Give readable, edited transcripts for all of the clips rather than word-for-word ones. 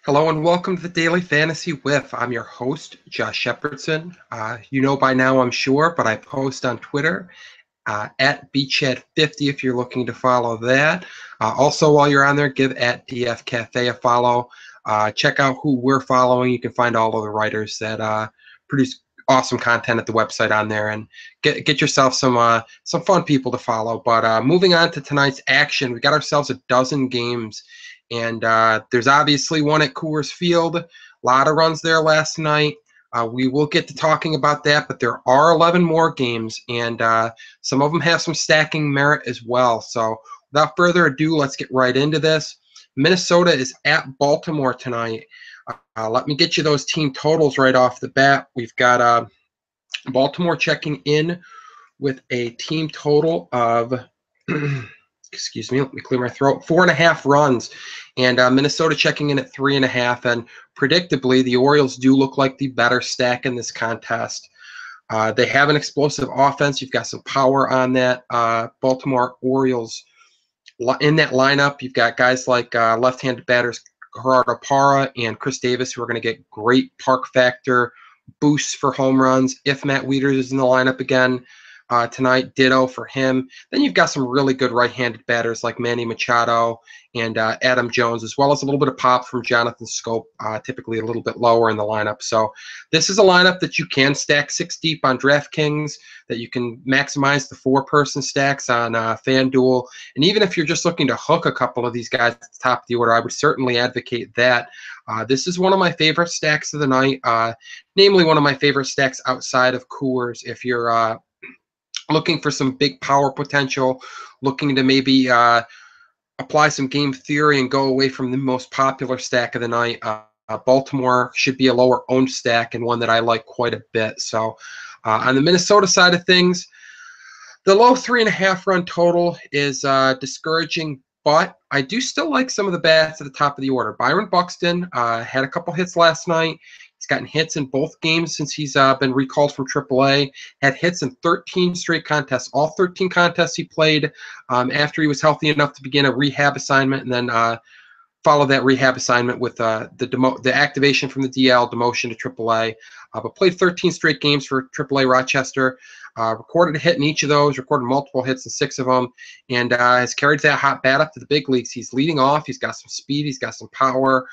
Hello and welcome to the Daily Fantasy Whiff. I'm your host, Josh Shepardson. You know by now, I'm sure, but I post on Twitter at Beachhead50 if you're looking to follow that. Also, while you're on there, give at DF Cafe a follow. Check out who we're following. You can find all of the writers that produce awesome content at the website on there, and get yourself some fun people to follow. But moving on to tonight's action, we got ourselves a dozen games. And there's obviously one at Coors Field. A lot of runs there last night. We will get to talking about that, but there are 11 more games, and some of them have some stacking merit as well. So without further ado, let's get right into this. Minnesota is at Baltimore tonight. Let me get you those team totals right off the bat. We've got Baltimore checking in with a team total of excuse me, let me clear my throat, 4.5 runs, and Minnesota checking in at 3.5, and predictably the Orioles do look like the better stack in this contest. They have an explosive offense. You've got some power on that Baltimore Orioles. In that lineup, you've got guys like left-handed batters Gerardo Parra and Chris Davis, who are going to get great park factor boosts for home runs if Matt Wieters is in the lineup again. Tonight, ditto for him. Then you've got some really good right-handed batters like Manny Machado and Adam Jones, as well as a little bit of pop from Jonathan Scope, typically a little bit lower in the lineup. So this is a lineup that you can stack 6 deep on DraftKings, that you can maximize the 4-person stacks on FanDuel. And even if you're just looking to hook a couple of these guys at the top of the order, I would certainly advocate that. This is one of my favorite stacks of the night, namely one of my favorite stacks outside of Coors. If you're looking for some big power potential, looking to maybe apply some game theory and go away from the most popular stack of the night, Baltimore should be a lower owned stack and one that I like quite a bit. So on the Minnesota side of things, the low 3.5 run total is discouraging, but I do still like some of the bats at the top of the order. Byron Buxton had a couple hits last night. He's gotten hits in both games since he's been recalled from AAA. Had hits in 13 straight contests. All 13 contests he played after he was healthy enough to begin a rehab assignment, and then follow that rehab assignment with the activation from the DL, demotion to AAA. But played 13 straight games for AAA Rochester. Recorded a hit in each of those, recorded multiple hits in 6 of them, and has carried that hot bat up to the big leagues. He's leading off. He's got some speed. He's got some power.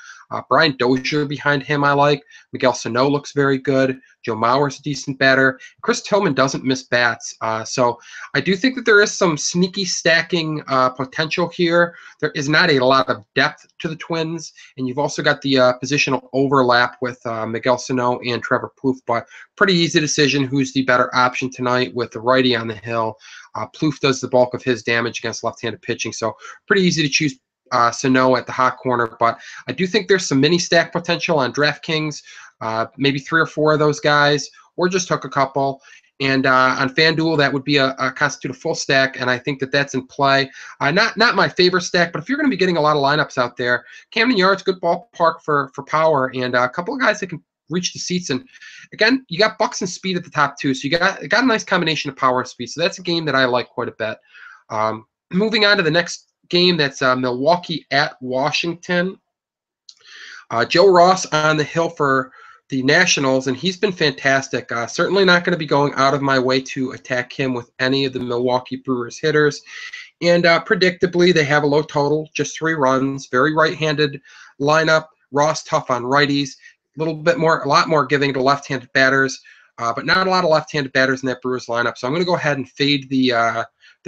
Brian Dozier behind him I like. Miguel Sano looks very good. Joe Mauer's a decent batter. Chris Tillman doesn't miss bats. So I do think that there is some sneaky stacking potential here. There is not a lot of depth to the Twins, and you've also got the positional overlap with Miguel Sano and Trevor Plouffe, but pretty easy decision who's the better option tonight with the righty on the hill. Plouffe does the bulk of his damage against left-handed pitching, so pretty easy to choose Sano at the hot corner, but I do think there's some mini stack potential on DraftKings, maybe 3 or 4 of those guys, or just hook a couple. And on FanDuel, that would be a constitute a full stack, and I think that that's in play. Not my favorite stack, but if you're going to be getting a lot of lineups out there, Camden Yards, good ballpark for power, and a couple of guys that can reach the seats. And again, you got Bucks and speed at the top too, so you got a nice combination of power and speed. So that's a game that I like quite a bit. Moving on to the next game, that's Milwaukee at Washington. Joe Ross on the hill for the Nationals, and he's been fantastic. Certainly not going to be going out of my way to attack him with any of the Milwaukee Brewers hitters. And predictably, they have a low total, just 3 runs, very right-handed lineup. Ross tough on righties, a lot more giving to left-handed batters, but not a lot of left-handed batters in that Brewers lineup. So I'm going to go ahead and fade the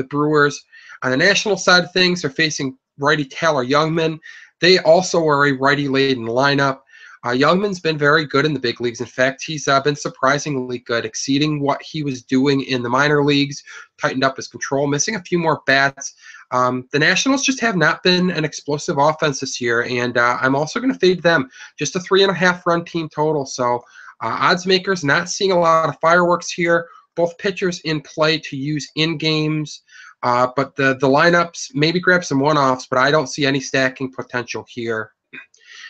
Brewers. On the National side of things, they're facing righty Taylor Youngman. They also are a righty-laden lineup. Youngman's been very good in the big leagues. In fact, he's been surprisingly good, exceeding what he was doing in the minor leagues, tightened up his control, missing a few more bats. The Nationals just have not been an explosive offense this year, and I'm also going to fade them. Just a 3.5 run team total. So odds makers not seeing a lot of fireworks here. Both pitchers in play to use in games. But the lineups, maybe grab some one-offs, but I don't see any stacking potential here.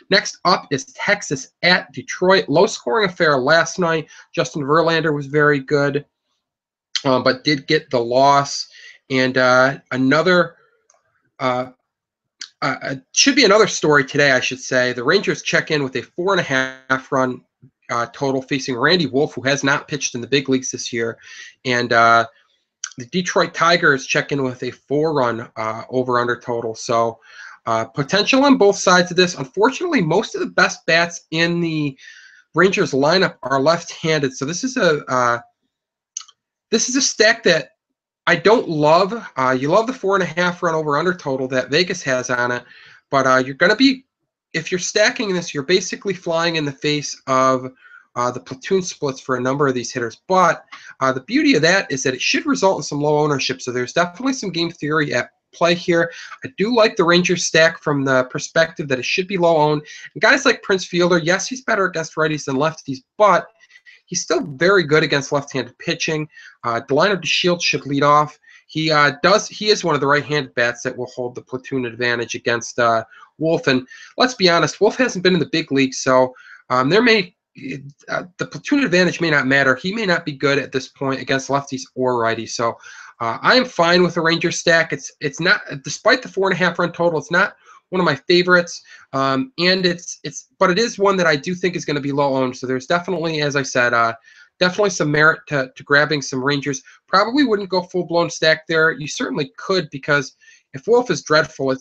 Next up is Texas at Detroit. Low-scoring affair last night. Justin Verlander was very good, but did get the loss. And another should be another story today, I should say. The Rangers check in with a 4.5 run total facing Randy Wolf, who has not pitched in the big leagues this year. And the Detroit Tigers check in with a 4-run over-under total. So potential on both sides of this. Unfortunately, most of the best bats in the Rangers lineup are left-handed. So this is a stack that I don't love. You love the 4.5 run over-under total that Vegas has on it, but you're going to be, if you're stacking this, you're basically flying in the face of the platoon splits for a number of these hitters. But the beauty of that is that it should result in some low ownership. So there's definitely some game theory at play here. I do like the Rangers stack from the perspective that it should be low owned. And guys like Prince Fielder, yes, he's better against righties than lefties, but he's still very good against left-handed pitching. Delino DeShields should lead off. He is one of the right-handed bats that will hold the platoon advantage against Wolf. And let's be honest, Wolf hasn't been in the big league, so the platoon advantage may not matter. He may not be good at this point against lefties or righties. So I am fine with the Ranger stack. It's not, despite the 4.5 run total, it's not one of my favorites, but it is one that I do think is going to be low owned. So there's definitely, as I said, definitely some merit to grabbing some Rangers. Probably wouldn't go full blown stack there. You certainly could, because if Wolf is dreadful,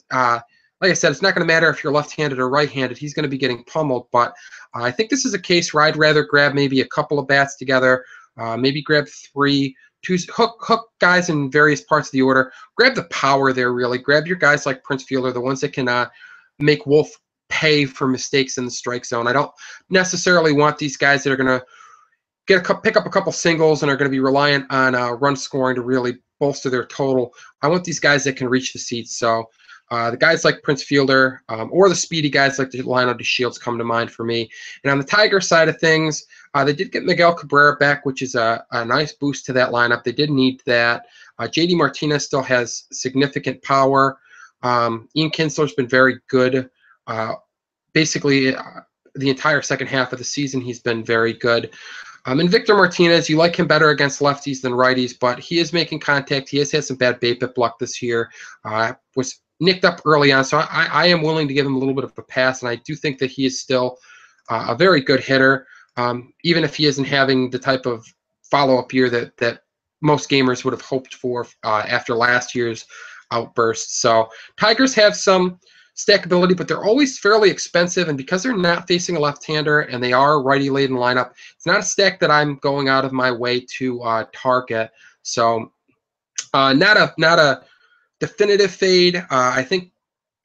like I said, it's not going to matter if you're left-handed or right-handed. He's going to be getting pummeled. But I think this is a case where I'd rather grab maybe a couple of bats together, maybe grab 3, 2, hook guys in various parts of the order. Grab the power there, really. Grab your guys like Prince Fielder, the ones that can make Wolf pay for mistakes in the strike zone. I don't necessarily want these guys that are going to pick up a couple singles and are going to be reliant on run scoring to really bolster their total. I want these guys that can reach the seats. So the guys like Prince Fielder or the speedy guys like Delino DeShields come to mind for me. And on the Tiger side of things, they did get Miguel Cabrera back, which is a nice boost to that lineup. They did need that. JD Martinez still has significant power. Ian Kinsler's been very good. Basically, the entire second half of the season, he's been very good. And Victor Martinez, you like him better against lefties than righties, but he is making contact. He has had some bad BABIP luck this year. Was nicked up early on, so I am willing to give him a little bit of a pass, and I do think that he is still a very good hitter, even if he isn't having the type of follow-up year that most gamers would have hoped for after last year's outburst. So Tigers have some stackability, but they're always fairly expensive, and because they're not facing a left-hander and they are a righty-laden lineup, it's not a stack that I'm going out of my way to target. So not a definitive fade. I think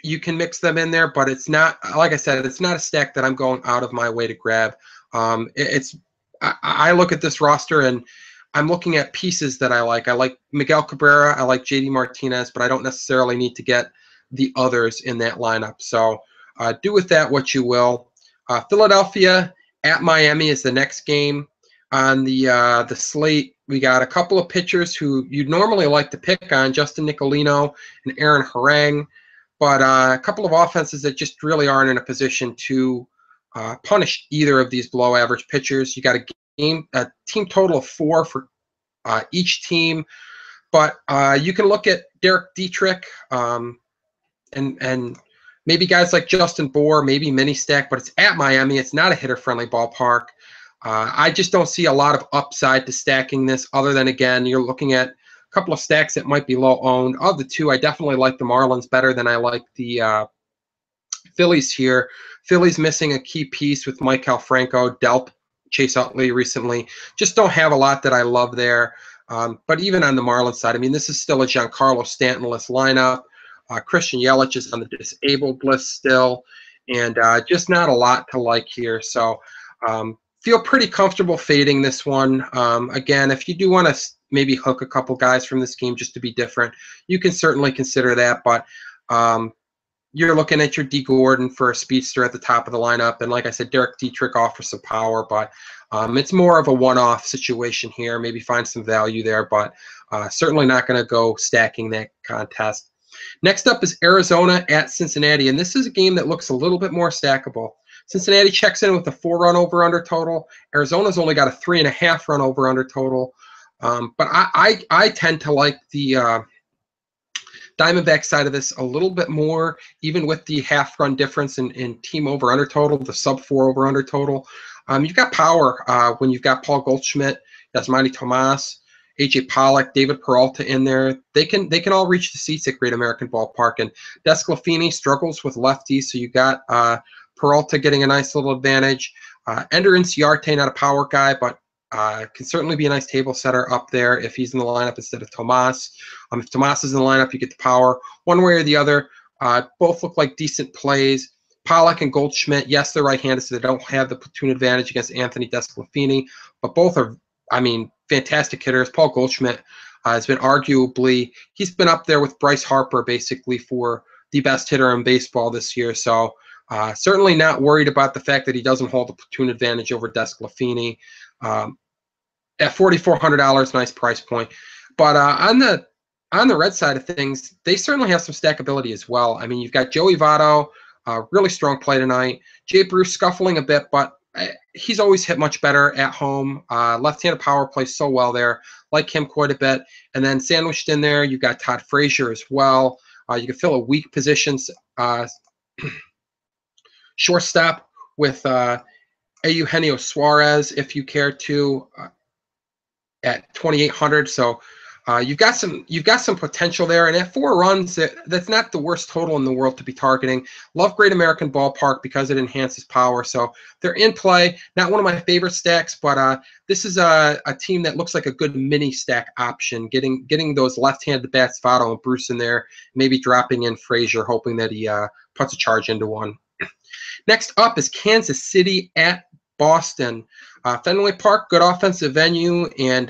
you can mix them in there, but it's not, like I said, it's not a stack that I'm going out of my way to grab. I look at this roster and I'm looking at pieces that I like. I like Miguel Cabrera. I like JD Martinez, but I don't necessarily need to get the others in that lineup. So do with that what you will. Philadelphia at Miami is the next game on the slate. We got a couple of pitchers who you'd normally like to pick on, Justin Nicolino and Aaron Harang, but a couple of offenses that just really aren't in a position to punish either of these below-average pitchers. You got a team total of 4 for each team, but you can look at Derek Dietrich and maybe guys like Justin Bour, maybe mini stack, but it's at Miami. It's not a hitter-friendly ballpark. I just don't see a lot of upside to stacking this other than, again, you're looking at a couple of stacks that might be low-owned. Of the two, I definitely like the Marlins better than I like the Phillies here. Phillies missing a key piece with Maikel Franco, Delp, Chase Utley recently. Just don't have a lot that I love there. But even on the Marlins side, I mean, this is still a Giancarlo Stanton-less lineup. Christian Yelich is on the disabled list still, and just not a lot to like here. So feel pretty comfortable fading this one. Again, if you do want to maybe hook a couple guys from this game just to be different, you can certainly consider that. But you're looking at your D. Gordon for a speedster at the top of the lineup. And like I said, Derek Dietrich offers some power, but it's more of a one-off situation here. Maybe find some value there, but certainly not going to go stacking that contest. Next up is Arizona at Cincinnati, and this is a game that looks a little bit more stackable. Cincinnati checks in with a 4-run over-under total. Arizona's only got a 3.5-run over-under total. But I tend to like the Diamondback side of this a little bit more, even with the half-run difference in team over-under total, the sub-4 over-under total. You've got power when you've got Paul Goldschmidt, Yasmani Tomas, AJ Pollock, David Peralta in there. They can all reach the seats at Great American Ballpark. And Desclafini struggles with lefties, so you got Peralta getting a nice little advantage. Ender Inciarte, not a power guy, but can certainly be a nice table setter up there if he's in the lineup instead of Tomas. If Tomas is in the lineup, you get the power. One way or the other, both look like decent plays. Pollock and Goldschmidt, yes, they're right-handed, so they don't have the platoon advantage against Anthony Desclafini, but both are, fantastic hitters. Paul Goldschmidt has been he's been up there with Bryce Harper basically for the best hitter in baseball this year, so certainly not worried about the fact that he doesn't hold the platoon advantage over Desclafini. At $4,400, nice price point. But on the Red side of things, they certainly have some stackability as well. You've got Joey Votto, really strong play tonight. Jay Bruce scuffling a bit, but he's always hit much better at home. Left-handed power plays so well there. Like him quite a bit. And then sandwiched in there, you've got Todd Frazier as well. You can fill a weak positions shortstop with Eugenio Suarez if you care to at 2,800. So you've got some potential there, and at 4 runs, that's not the worst total in the world to be targeting. Love Great American Ballpark because it enhances power, so they're in play. Not one of my favorite stacks, but this is a team that looks like a good mini stack option. Getting those left-handed bats, Votto and Bruce in there, maybe dropping in Frazier, hoping that he puts a charge into one. Next up is Kansas City at Boston. Fenway Park, good offensive venue, and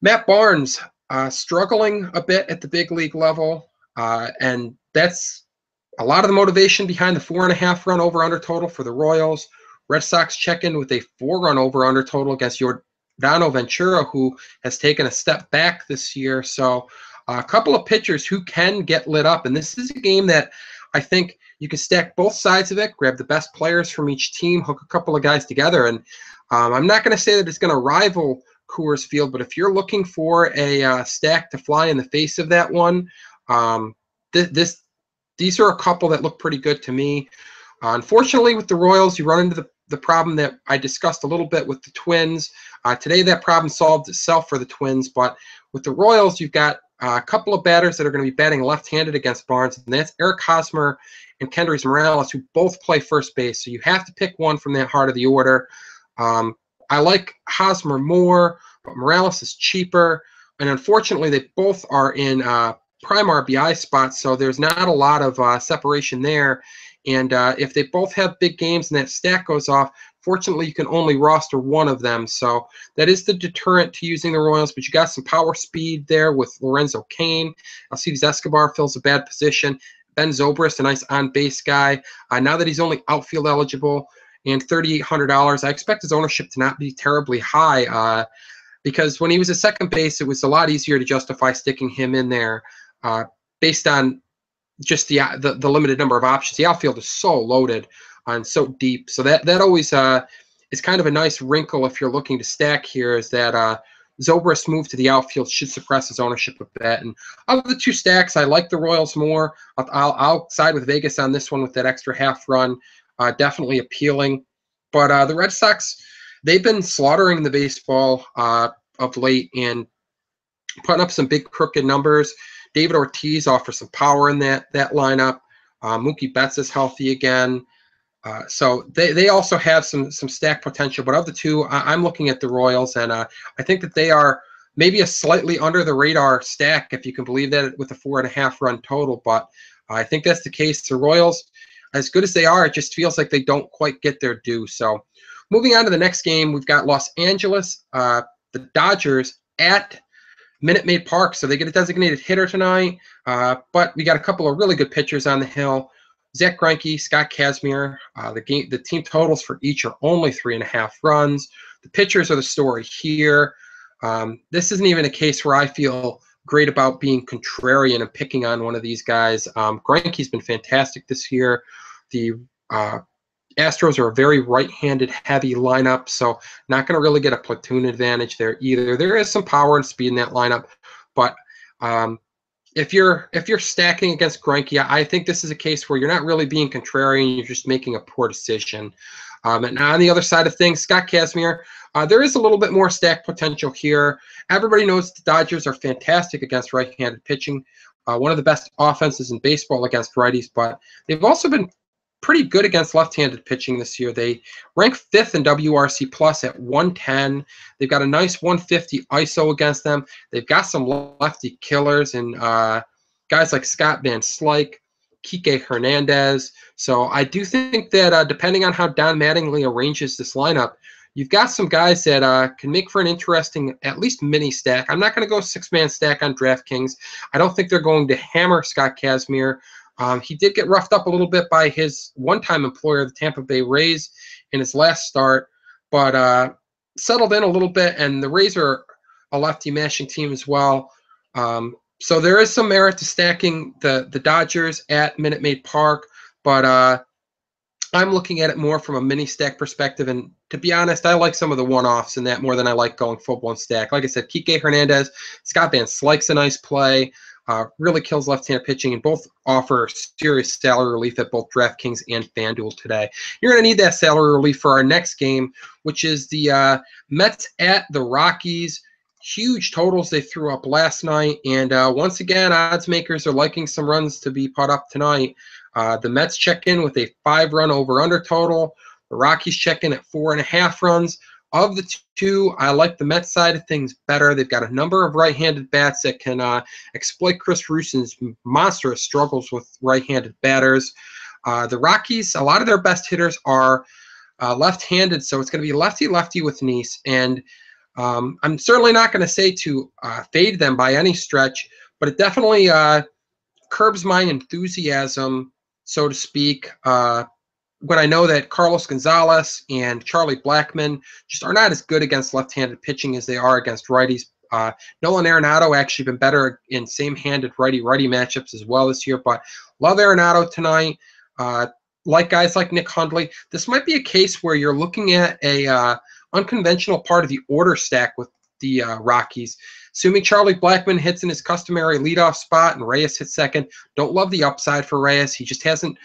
Matt Barnes struggling a bit at the big league level, and that's a lot of the motivation behind the 4.5 run over-under total for the Royals. Red Sox check in with a 4-run over-under total against Yordano Ventura, who has taken a step back this year. So a couple of pitchers who can get lit up, and this is a game that I think you can stack both sides of it, grab the best players from each team, hook a couple of guys together, and I'm not going to say that it's going to rival Coors Field, but if you're looking for a stack to fly in the face of that one, these are a couple that look pretty good to me. Unfortunately, with the Royals, you run into the problem that I discussed a little bit with the Twins. Today, that problem solved itself for the Twins, but with the Royals, you've got a couple of batters that are going to be batting left-handed against Barnes, and that's Eric Hosmer and Kendrys Morales, who both play first base. So you have to pick one from that heart of the order. I like Hosmer more, but Morales is cheaper. And unfortunately, they both are in prime RBI spots, so there's not a lot of separation there. And if they both have big games and that stack goes off, fortunately, you can only roster one of them. So that is the deterrent to using the Royals, but you got some power speed there with Lorenzo Cain. Alcides Escobar fills a bad position. Ben Zobrist, a nice on-base guy. Now that he's only outfield eligible, and $3,800, I expect his ownership to not be terribly high because when he was at second base, it was a lot easier to justify sticking him in there based on just the limited number of options. The outfield is so loaded and so deep, so that always is kind of a nice wrinkle if you're looking to stack here, is that Zobrist's move to the outfield should suppress his ownership a bit. And of the two stacks, I like the Royals more. I'll side with Vegas on this one with that extra half run. Definitely appealing. But the Red Sox, they've been slaughtering the baseball of late and putting up some big crooked numbers. David Ortiz offers some power in that lineup. Mookie Betts is healthy again. So they also have some stack potential. But of the two, I'm looking at the Royals, and I think that they are maybe a slightly under the radar stack, if you can believe that, with a 4.5 run total. But I think that's the case. The Royals, as good as they are, it just feels like they don't quite get their due. So moving on to the next game, we've got Los Angeles, the Dodgers at Minute Maid Park. So they get a designated hitter tonight, but we got a couple of really good pitchers on the hill. Zach Greinke, Scott Kazmir. The team totals for each are only 3.5 runs. The pitchers are the story here. This isn't even a case where I feel great about being contrarian and picking on one of these guys. Greinke's been fantastic this year. The Astros are a very right-handed heavy lineup, so not going to really get a platoon advantage there either. There is some power and speed in that lineup, but if you're stacking against Greinke, I think this is a case where you're not really being contrarian. You're just making a poor decision. And on the other side of things, Scott Kazmir, there is a little bit more stack potential here. Everybody knows the Dodgers are fantastic against right-handed pitching. One of the best offenses in baseball against righties, but they've also been pretty good against left-handed pitching this year. They rank 5th in WRC plus at 110. They've got a nice 150 ISO against them. They've got some lefty killers and guys like Scott Van Slyke, Kike Hernandez. So I do think that depending on how Don Mattingly arranges this lineup, you've got some guys that can make for an interesting, at least mini stack. I'm not going to go 6-man stack on DraftKings. I don't think they're going to hammer Scott Kazmir. He did get roughed up a little bit by his one-time employer, the Tampa Bay Rays, in his last start, but settled in a little bit, and the Rays are a lefty mashing team as well. So there is some merit to stacking the Dodgers at Minute Maid Park, but I'm looking at it more from a mini stack perspective, and to be honest, I like some of the one-offs in that more than I like going full-blown stack. Like I said, Kike Hernandez, Scott Van Slyke's a nice play. Really kills left-handed pitching, and both offer serious salary relief at both DraftKings and FanDuel today. You're going to need that salary relief for our next game, which is the Mets at the Rockies. Huge totals they threw up last night, and once again, odds makers are liking some runs to be put up tonight. The Mets check in with a 5-run over-under total. The Rockies check in at 4.5 runs. Of the two, I like the Mets side of things better. They've got a number of right-handed bats that can exploit Chris Russin's monstrous struggles with right-handed batters. The Rockies, a lot of their best hitters are left-handed, so it's going to be lefty-lefty with Nice. And I'm certainly not going to say to fade them by any stretch, but it definitely curbs my enthusiasm, so to speak, when I know that Carlos Gonzalez and Charlie Blackmon just are not as good against left-handed pitching as they are against righties. Nolan Arenado actually been better in same-handed righty-righty matchups as well this year, but love Arenado tonight. Like guys like Nick Hundley, this might be a case where you're looking at a unconventional part of the order stack with the Rockies. Assuming Charlie Blackmon hits in his customary leadoff spot and Reyes hits second, don't love the upside for Reyes. He just hasn't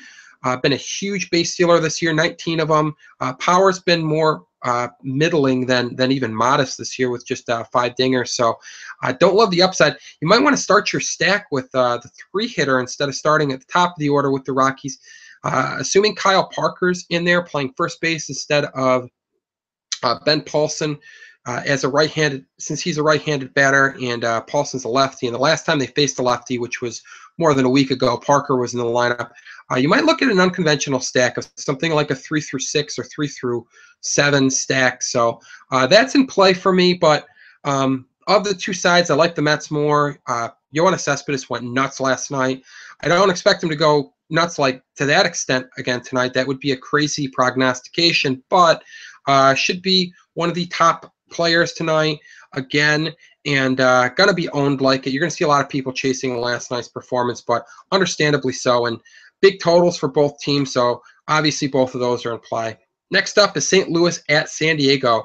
been a huge base stealer this year, 19 of them. Power's been more middling than even modest this year with just 5 dingers. So don't love the upside. You might want to start your stack with the 3-hitter instead of starting at the top of the order with the Rockies. Assuming Kyle Parker's in there playing first base instead of Ben Paulson as a right-handed, since he's a right-handed batter and Paulson's a lefty. And the last time they faced a lefty, which was more than a week ago, Parker was in the lineup. You might look at an unconventional stack of something like a 3 through 6 or 3 through 7 stack. So that's in play for me. But of the two sides, I like the Mets more. Yoenis Cespedes went nuts last night. I don't expect him to go nuts like to that extent again tonight. That would be a crazy prognostication, but should be one of the top players tonight again, and going to be owned like it. You're going to see a lot of people chasing last night's performance, but understandably so. And big totals for both teams, so obviously both of those are in play. Next up is St. Louis at San Diego.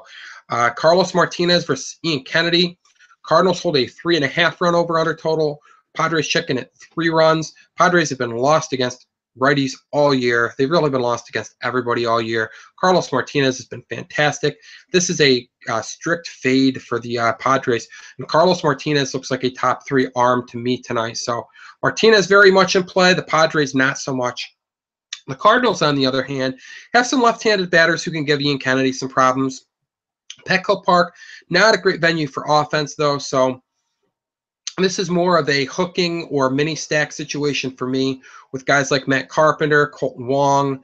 Carlos Martinez versus Ian Kennedy. Cardinals hold a 3.5-run over-under total. Padres check in at 3 runs. Padres have been lost against righties all year. They've really been lost against everybody all year. Carlos Martinez has been fantastic. This is a strict fade for the Padres. And Carlos Martinez looks like a top 3 arm to me tonight. So Martinez very much in play. The Padres not so much. The Cardinals, on the other hand, have some left-handed batters who can give Ian Kennedy some problems. Petco Park, not a great venue for offense, though. So this is more of a hooking or mini stack situation for me with guys like Matt Carpenter, Colton Wong,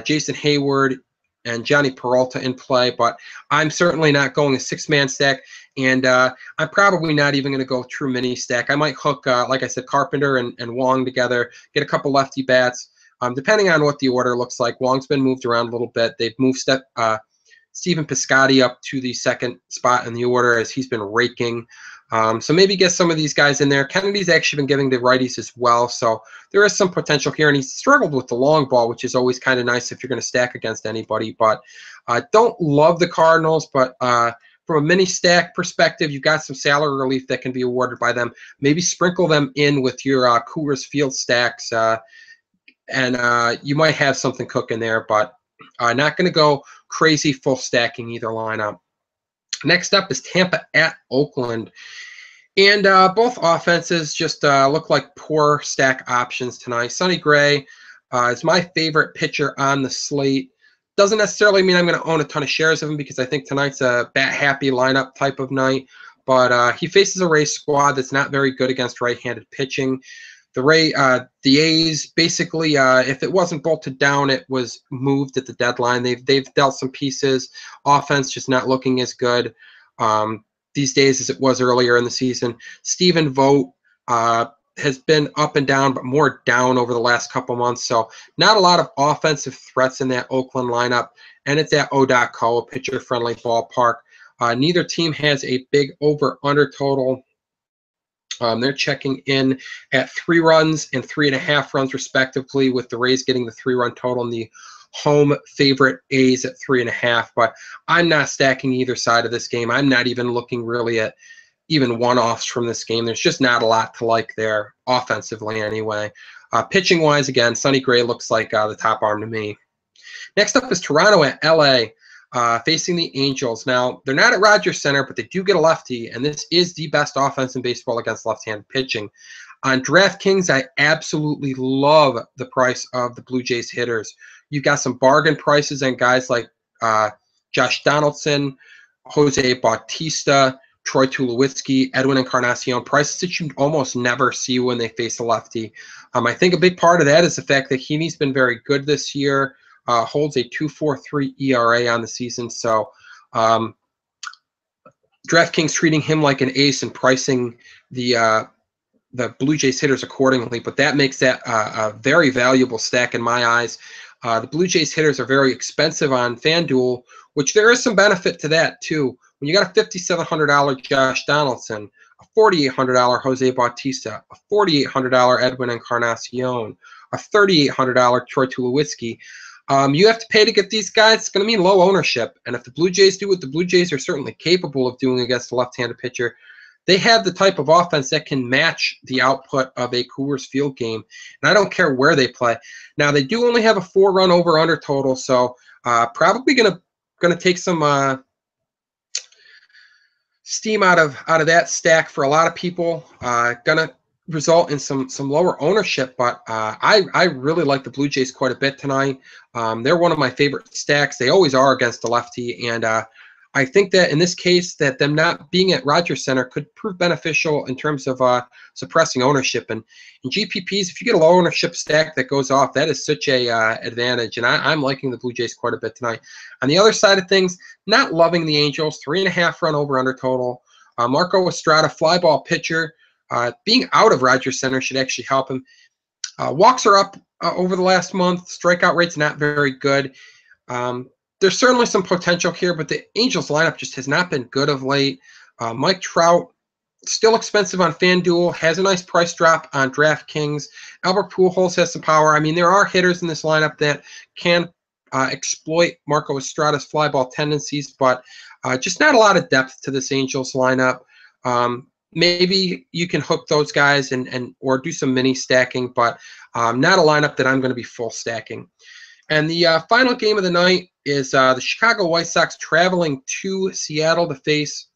Jason Hayward, and Johnny Peralta in play. But I'm certainly not going a 6-man stack, and I'm probably not even going to go true mini stack. I might hook, like I said, Carpenter and Wong together, get a couple lefty bats. Depending on what the order looks like, Wong's been moved around a little bit. They've moved Stephen Piscotty up to the 2nd spot in the order as he's been raking. So maybe get some of these guys in there. Kennedy's actually been giving to righties as well, so there is some potential here. And he's struggled with the long ball, which is always kind of nice if you're going to stack against anybody. But don't love the Cardinals, but from a mini stack perspective, you've got some salary relief that can be awarded by them. Maybe sprinkle them in with your Coors Field stacks, and you might have something cooking there, but not going to go crazy full stacking either lineup. Next up is Tampa at Oakland. And both offenses just look like poor stack options tonight. Sonny Gray is my favorite pitcher on the slate. Doesn't necessarily mean I'm going to own a ton of shares of him because I think tonight's a bat-happy lineup type of night. But he faces a Rays squad that's not very good against right-handed pitching. The A's basically, if it wasn't bolted down, it was moved at the deadline. They've dealt some pieces. Offense just not looking as good these days as it was earlier in the season. Stephen Vogt has been up and down, but more down over the last couple months. So not a lot of offensive threats in that Oakland lineup. And it's at O.co, a pitcher-friendly ballpark. Neither team has a big over-under total. They're checking in at 3 runs and 3.5 runs respectively, with the Rays getting the 3-run total and the home favorite A's at 3.5. But I'm not stacking either side of this game. I'm not even looking really at even one-offs from this game. There's just not a lot to like there offensively anyway. Pitching-wise, again, Sonny Gray looks like the top arm to me. Next up is Toronto at L.A., facing the Angels. Now, they're not at Rogers Center, but they do get a lefty, and this is the best offense in baseball against left-handed pitching. On DraftKings, I absolutely love the price of the Blue Jays hitters. You've got some bargain prices on guys like Josh Donaldson, Jose Bautista, Troy Tulowitzki, Edwin Encarnacion, prices that you almost never see when they face a lefty. I think a big part of that is the fact that Heaney's been very good this year. Holds a 2.43 ERA on the season. So DraftKings treating him like an ace and pricing the Blue Jays hitters accordingly. But that makes that a very valuable stack in my eyes. The Blue Jays hitters are very expensive on FanDuel, which there is some benefit to that too. When you got a $5,700 Josh Donaldson, a $4,800 Jose Bautista, a $4,800 Edwin Encarnacion, a $3,800 Troy Tulowitzki, you have to pay to get these guys. It's going to mean low ownership. And if the Blue Jays do what the Blue Jays are certainly capable of doing against a left-handed pitcher, they have the type of offense that can match the output of a Coors Field game. And I don't care where they play. Now, they do only have a 4-run over-under total, so probably going to take some steam out of that stack for a lot of people. Going to result in some lower ownership, but I really like the Blue Jays quite a bit tonight. They're one of my favorite stacks. They always are against the lefty, and I think that in this case that them not being at Rogers Center could prove beneficial in terms of suppressing ownership. And in GPPs, if you get a low ownership stack that goes off, that is such a advantage, and I'm liking the Blue Jays quite a bit tonight. On the other side of things, not loving the Angels, 3.5 run over-under total. Marco Estrada, fly ball pitcher. Being out of Rogers Center should actually help him. Walks are up over the last month. Strikeout rate's not very good. There's certainly some potential here, but the Angels lineup just has not been good of late. Mike Trout, still expensive on FanDuel, has a nice price drop on DraftKings. Albert Pujols has some power. I mean, there are hitters in this lineup that can exploit Marco Estrada's fly ball tendencies, but just not a lot of depth to this Angels lineup. Maybe you can hook those guys or do some mini stacking, but not a lineup that I'm going to be full stacking. And the final game of the night is the Chicago White Sox traveling to Seattle to face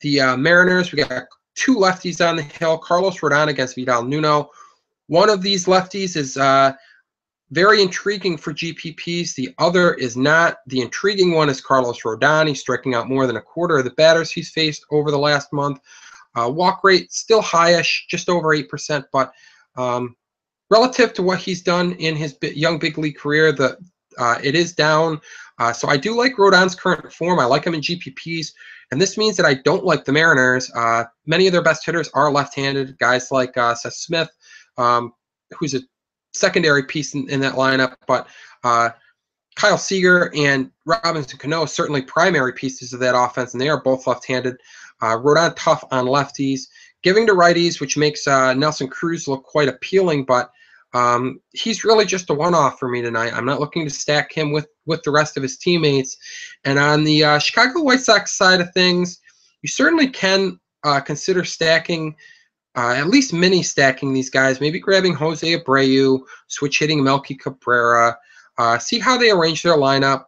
the Mariners. We got 2 lefties on the hill. Carlos Rodon against Vidal Nuno. One of these lefties is very intriguing for GPPs. The other is not. The intriguing one is Carlos Rodon. He's striking out more than a quarter of the batters he's faced over the last month. Walk rate still highish, just over 8%, but relative to what he's done in his young big league career, it is down. So I do like Rodon's current form. I like him in GPPs, and this means that I don't like the Mariners. Many of their best hitters are left-handed, guys like Seth Smith, who's a secondary piece in that lineup, but Kyle Seager and Robinson Cano certainly primary pieces of that offense, and they are both left-handed. Rodon tough on lefties, giving to righties, which makes Nelson Cruz look quite appealing, but He's really just a one-off for me tonight. I'm not looking to stack him with the rest of his teammates. And on the Chicago White Sox side of things, you certainly can consider stacking, at least mini stacking these guys. Maybe grabbing Jose Abreu, switch hitting Melky Cabrera, see how they arrange their lineup.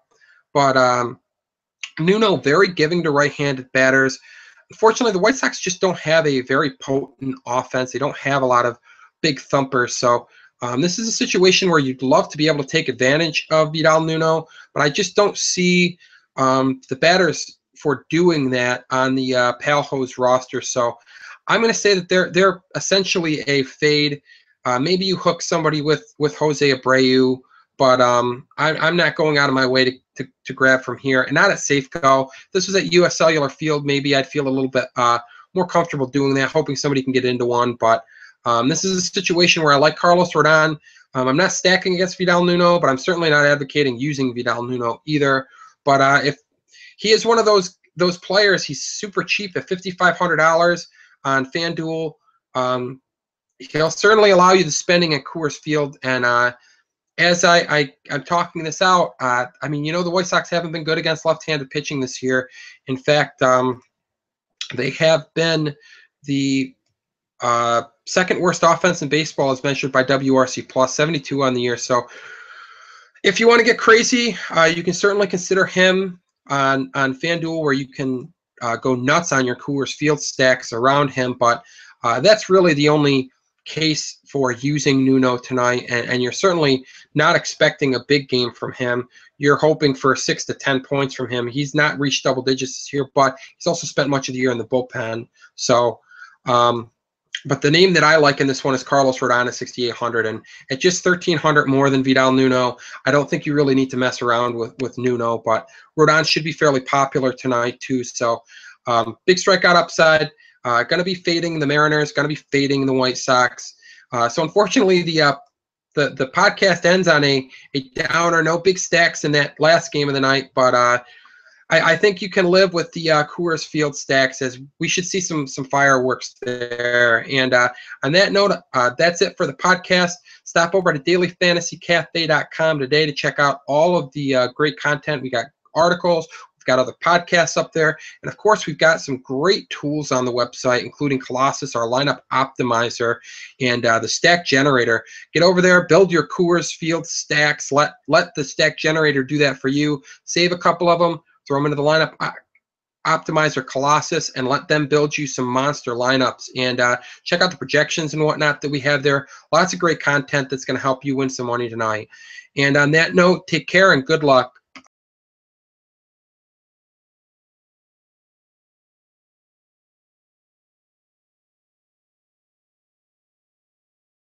But Nuno, very giving to right-handed batters. Unfortunately, the White Sox just don't have a very potent offense. They don't have a lot of big thumpers. So this is a situation where you'd love to be able to take advantage of Vidal Nuno, but I just don't see the batters for doing that on the Palhos roster. So I'm going to say that they're essentially a fade. Maybe you hook somebody with Jose Abreu, but I'm not going out of my way to grab from here. And not at Safeco. If this was at US Cellular Field, maybe I'd feel a little bit more comfortable doing that, hoping somebody can get into one. But this is a situation where I like Carlos Rodon. I'm not stacking against Vidal Nuno, but I'm certainly not advocating using Vidal Nuno either. But if he is one of those players, he's super cheap at $5,500 on FanDuel. He'll certainly allow you the spending at Coors Field. And as I'm talking this out, I mean, the White Sox haven't been good against left-handed pitching this year. In fact, they have been the second worst offense in baseball as measured by WRC plus, 72 on the year. So if you want to get crazy, you can certainly consider him on FanDuel, where you can go nuts on your Coors Field stacks around him. But that's really the only case for using Nuno tonight, and you're certainly not expecting a big game from him. You're hoping for 6 to 10 points from him. He's not reached double digits this year, but he's also spent much of the year in the bullpen. So but the name that I like in this one is Carlos Rodon at 6,800, and at just 1,300 more than Vidal Nuno, I don't think you really need to mess around with Nuno. But Rodon should be fairly popular tonight too. So big strikeout upside. Going to be fading the Mariners. Going to be fading the White Sox. So unfortunately, the podcast ends on a downer. No big stacks in that last game of the night, but I think you can live with the Coors Field stacks, as we should see some fireworks there. And on that note, that's it for the podcast. Stop over to dailyfantasycafe.com today to check out all of the great content. We got articles. We've got other podcasts up there. And, of course, we've got some great tools on the website, including Colossus, our lineup optimizer, and the stack generator. Get over there, build your Coors Field stacks. Let the stack generator do that for you. Save a couple of them. Throw them into the lineup optimizer Colossus and let them build you some monster lineups. And check out the projections and whatnot that we have there. Lots of great content that's going to help you win some money tonight. And on that note, take care and good luck.